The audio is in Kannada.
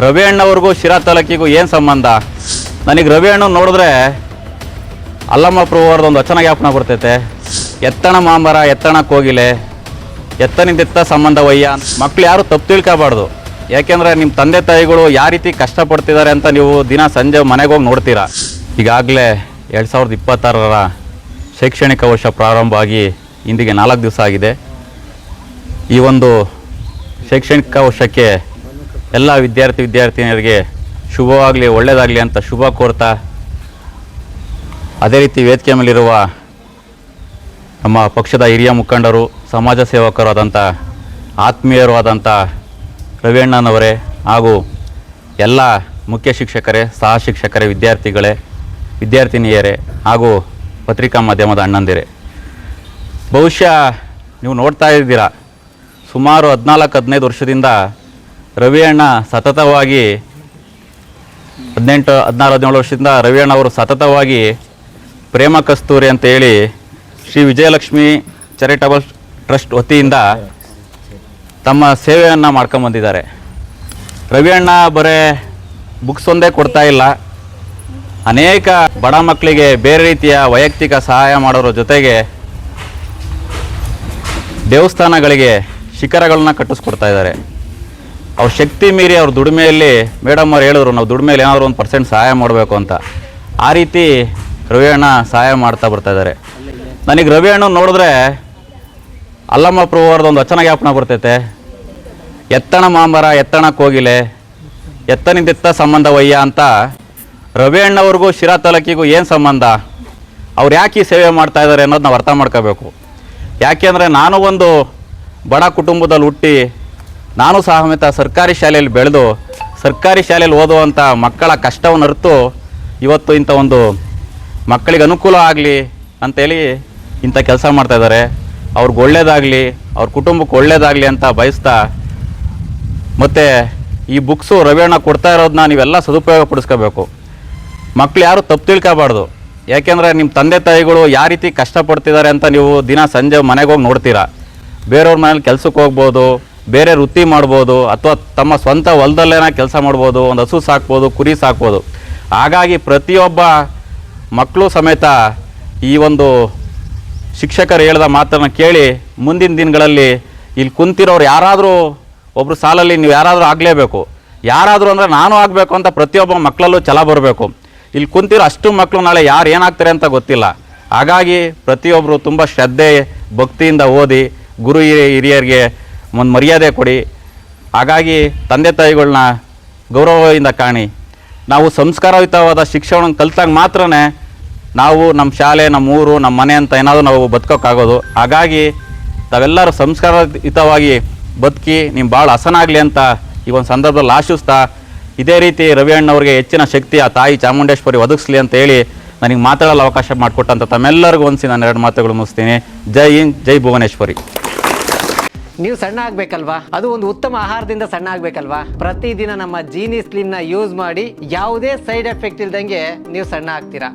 ರವಿ ಅಣ್ಣವ್ರಿಗೂ ಶಿರಾ ತಾಲೂಕಿಗೂ ಏನು ಸಂಬಂಧ? ನನಗೆ ರವಿ ಅಣ್ಣ ನೋಡಿದ್ರೆ ಅಲ್ಲಮ್ಮ ಪ್ರಭುವರದೊಂದು ವಚನ ಜ್ಞಾಪನ ಬರ್ತೈತೆ. ಎತ್ತಣ ಮಾಂಬರ ಎತ್ತಣ ಕೋಗಿಲೆ ಎತ್ತನಿಂದೆತ್ತ ಸಂಬಂಧವಯ್ಯ. ಮಕ್ಳು ಯಾರು ತಪ್ಪು ತಿಳ್ಕೋಬಾರ್ದು. ಯಾಕೆಂದರೆ ನಿಮ್ಮ ತಂದೆ ತಾಯಿಗಳು ಯಾವ ರೀತಿ ಕಷ್ಟಪಡ್ತಿದ್ದಾರೆ ಅಂತ ನೀವು ದಿನ ಸಂಜೆ ಮನೆಗೆ ಹೋಗಿ ನೋಡ್ತೀರಾ. ಈಗಾಗಲೇ 2026ರ ಶೈಕ್ಷಣಿಕ ವರ್ಷ ಪ್ರಾರಂಭ ಆಗಿ ಇಂದಿಗೆ 4 ದಿವಸ ಆಗಿದೆ. ಈ ಒಂದು ಶೈಕ್ಷಣಿಕ ವರ್ಷಕ್ಕೆ ಎಲ್ಲ ವಿದ್ಯಾರ್ಥಿನಿಯರಿಗೆ ಶುಭವಾಗಲಿ, ಒಳ್ಳೆಯದಾಗಲಿ ಅಂತ ಶುಭ ಕೋರ್ತಾ, ಅದೇ ರೀತಿ ವೇದಿಕೆ ಮೇಲಿರುವ ನಮ್ಮ ಪಕ್ಷದ ಹಿರಿಯ ಮುಖಂಡರು, ಸಮಾಜ ಸೇವಕರು ಆದಂಥ ಆತ್ಮೀಯರು ಆದಂಥ ರವಿ ಅಣ್ಣನವರೇ ಹಾಗೂ ಎಲ್ಲ ಮುಖ್ಯ ಶಿಕ್ಷಕರೇ, ಸಹ ಶಿಕ್ಷಕರೇ, ವಿದ್ಯಾರ್ಥಿಗಳೇ, ವಿದ್ಯಾರ್ಥಿನಿಯರೇ ಹಾಗೂ ಪತ್ರಿಕಾ ಮಾಧ್ಯಮದ ಅಣ್ಣಂದಿರೇ, ಬಹುಶಃ ನೀವು ನೋಡ್ತಾ ಇದ್ದೀರಾ, ಸುಮಾರು 14-15 ವರ್ಷದಿಂದ ರವಿ ಅಣ್ಣ ಸತತವಾಗಿ 16-17 ವರ್ಷದಿಂದ ರವಿ ಅಣ್ಣ ಅವರು ಸತತವಾಗಿ ಪ್ರೇಮ ಕಸ್ತೂರಿ ಅಂತ ಹೇಳಿ ಶ್ರೀ ವಿಜಯಲಕ್ಷ್ಮಿ ಚಾರಿಟಬಲ್ ಟ್ರಸ್ಟ್ ವತಿಯಿಂದ ತಮ್ಮ ಸೇವೆಯನ್ನು ಮಾಡ್ಕೊಂಬಂದಿದ್ದಾರೆ. ರವಿ ಅಣ್ಣ ಬರೇ ಬುಕ್ಸ್ ಒಂದೇ ಕೊಡ್ತಾ ಇಲ್ಲ, ಅನೇಕ ಬಡ ಮಕ್ಕಳಿಗೆ ಬೇರೆ ರೀತಿಯ ವೈಯಕ್ತಿಕ ಸಹಾಯ ಮಾಡೋರ ಜೊತೆಗೆ ದೇವಸ್ಥಾನಗಳಿಗೆ ಶಿಖರಗಳನ್ನ ಕಟ್ಟಿಸ್ಕೊಡ್ತಾ ಇದ್ದಾರೆ. ಅವ್ರ ಶಕ್ತಿ ಮೀರಿ ಅವ್ರ ದುಡಿಮೆಯಲ್ಲಿ, ಮೇಡಮ್ ಅವ್ರು ಹೇಳಿದ್ರು ನಾವು ದುಡಿಮೆಯಲ್ಲಿ ಏನಾದರೂ 1% ಸಹಾಯ ಮಾಡಬೇಕು ಅಂತ. ಆ ರೀತಿ ರವಿ ಅಣ್ಣ ಸಹಾಯ ಮಾಡ್ತಾ ಬರ್ತಾ ಇದ್ದಾರೆ. ನನಗೆ ರವಿ ಅಣ್ಣ ನೋಡಿದ್ರೆ ಅಲ್ಲಮ್ಮ ಪ್ರಭುವರದೊಂದು ವಚನ ಜ್ಞಾಪನ ಬರ್ತೈತೆ. ಎತ್ತಣ ಮಾಂಬರ ಎತ್ತಣ ಕೋಗಿಲೆ ಎತ್ತನಿಂದೆತ್ತ ಸಂಬಂಧವಯ್ಯ ಅಂತ. ರವಿ ಅಣ್ಣವ್ರಿಗೂ ಶಿರಾ ತಾಲೂಕಿಗೂ ಏನು ಸಂಬಂಧ? ಅವ್ರು ಯಾಕೆ ಈ ಸೇವೆ ಮಾಡ್ತಾ ಇದ್ದಾರೆ ಅನ್ನೋದು ನಾವು ಅರ್ಥ ಮಾಡ್ಕೋಬೇಕು. ಯಾಕೆಂದರೆ ನಾನು ಒಂದು ಬಡ ಕುಟುಂಬದಲ್ಲಿ ಹುಟ್ಟಿ, ನಾನು ಸಮೇತ ಸರ್ಕಾರಿ ಶಾಲೆಯಲ್ಲಿ ಬೆಳೆದು, ಸರ್ಕಾರಿ ಶಾಲೆಯಲ್ಲಿ ಓದುವಂಥ ಮಕ್ಕಳ ಕಷ್ಟವನ್ನು ಅರಿತು ಇವತ್ತು ಇಂಥ ಒಂದು ಮಕ್ಕಳಿಗೆ ಅನುಕೂಲ ಆಗಲಿ ಅಂತೇಳಿ ಇಂಥ ಕೆಲಸ ಮಾಡ್ತಾಯಿದ್ದಾರೆ. ಅವ್ರಿಗೆ ಒಳ್ಳೇದಾಗಲಿ, ಅವ್ರ ಕುಟುಂಬಕ್ಕೆ ಒಳ್ಳೇದಾಗಲಿ ಅಂತ ಬಯಸ್ತಾ, ಮತ್ತು ಈ ಬುಕ್ಸು ರವಿ ಅಣ್ಣ ಕೊಡ್ತಾ ಇರೋದನ್ನ ನೀವೆಲ್ಲ ಸದುಪಯೋಗ ಪಡಿಸ್ಕೋಬೇಕು. ಮಕ್ಕಳು ಯಾರು ತಪ್ಪು ತಿಳ್ಕೋಬಾರ್ದು. ಯಾಕೆಂದರೆ ನಿಮ್ಮ ತಂದೆ ತಾಯಿಗಳು ಯಾವ ರೀತಿ ಕಷ್ಟಪಡ್ತಿದ್ದಾರೆ ಅಂತ ನೀವು ದಿನ ಸಂಜೆ ಮನೆಗೆ ಹೋಗಿ ನೋಡ್ತೀರಾ. ಬೇರೆಯವ್ರ ಮನೇಲಿ ಕೆಲಸಕ್ಕೆ ಹೋಗ್ಬೋದು, ಬೇರೆ ವೃತ್ತಿ ಮಾಡ್ಬೋದು, ಅಥವಾ ತಮ್ಮ ಸ್ವಂತ ಹೊಲದಲ್ಲೇನ ಕೆಲಸ ಮಾಡ್ಬೋದು, ಒಂದು ಹಸು ಸಾಕ್ಬೋದು, ಕುರಿ ಸಾಕ್ಬೋದು. ಹಾಗಾಗಿ ಪ್ರತಿಯೊಬ್ಬ ಮಕ್ಕಳು ಸಮೇತ ಈ ಒಂದು ಶಿಕ್ಷಕರು ಹೇಳಿದ ಮಾತನ್ನು ಕೇಳಿ ಮುಂದಿನ ದಿನಗಳಲ್ಲಿ ಇಲ್ಲಿ ಕುಂತಿರೋರು ಯಾರಾದರೂ ಒಬ್ಬರು ಸಾಲಲ್ಲಿ ನೀವು ಯಾರಾದರೂ ಆಗಲೇಬೇಕು. ಯಾರಾದರೂ ಅಂದರೆ ನಾನು ಆಗಬೇಕು ಅಂತ ಪ್ರತಿಯೊಬ್ಬ ಮಕ್ಕಳಲ್ಲೂ ಛಲ ಬರಬೇಕು. ಇಲ್ಲಿ ಕುಂತಿರೋ ಅಷ್ಟು ಮಕ್ಕಳು ನಾಳೆ ಯಾರು ಏನಾಗ್ತಾರೆ ಅಂತ ಗೊತ್ತಿಲ್ಲ. ಹಾಗಾಗಿ ಪ್ರತಿಯೊಬ್ಬರು ತುಂಬ ಶ್ರದ್ಧೆ ಭಕ್ತಿಯಿಂದ ಓದಿ, ಗುರು ಹಿರಿಯರಿಗೆ ಒಂದು ಮರ್ಯಾದೆ ಕೊಡಿ. ಹಾಗಾಗಿ ತಂದೆ ತಾಯಿಗಳನ್ನ ಗೌರವದಿಂದ ಕಾಣಿ. ನಾವು ಸಂಸ್ಕಾರಯುತವಾದ ಶಿಕ್ಷಣ ಕಲಿತಾಗ ಮಾತ್ರ ನಾವು ನಮ್ಮ ಶಾಲೆ, ನಮ್ಮ ಊರು, ನಮ್ಮ ಮನೆ ಅಂತ ಏನಾದರೂ ನಾವು ಬದುಕೋಕ್ಕಾಗೋದು. ಹಾಗಾಗಿ ತಾವೆಲ್ಲರೂ ಸಂಸ್ಕಾರಯುತವಾಗಿ ಬದುಕಿ ನಿಮ್ಮ ಭಾಳ ಹಸನಾಗಲಿ ಅಂತ ಈ ಒಂದು ಸಂದರ್ಭದಲ್ಲಿ ಆಶಿಸ್ತಾ, ಇದೇ ರೀತಿ ರವಿ ಅಣ್ಣವ್ರಿಗೆ ಹೆಚ್ಚಿನ ಶಕ್ತಿ ಆ ತಾಯಿ ಚಾಮುಂಡೇಶ್ವರಿ ಒದಗಿಸ್ಲಿ ಅಂತ ಹೇಳಿ ನನಗೆ ಮಾತಾಡಲು ಅವಕಾಶ ಮಾಡಿಕೊಟ್ಟಂಥ ತಮ್ಮೆಲ್ಲರಿಗೂ ಒಂದ್ಸಿ ನಾನು 2 ಮಾತುಗಳು ಮುಗಿಸ್ತೀನಿ. ಜೈ ಹಿಂದ್, ಜೈ ಭುವನೇಶ್ವರಿ. ನೀವು ಸಣ್ಣ ಆಗ್ಬೇಕಲ್ವಾ? ಅದು ಒಂದು ಉತ್ತಮ ಆಹಾರದಿಂದ ಸಣ್ಣ ಆಗ್ಬೇಕಲ್ವಾ? ಪ್ರತಿದಿನ ನಮ್ಮ ಜೀನಿ ಸ್ಲಿಮ್ನ ಯೂಸ್ ಮಾಡಿ ಯಾವುದೇ ಸೈಡ್ ಎಫೆಕ್ಟ್ ಇಲ್ದಂಗೆ ನೀವು ಸಣ್ಣ ಆಗ್ತೀರಾ.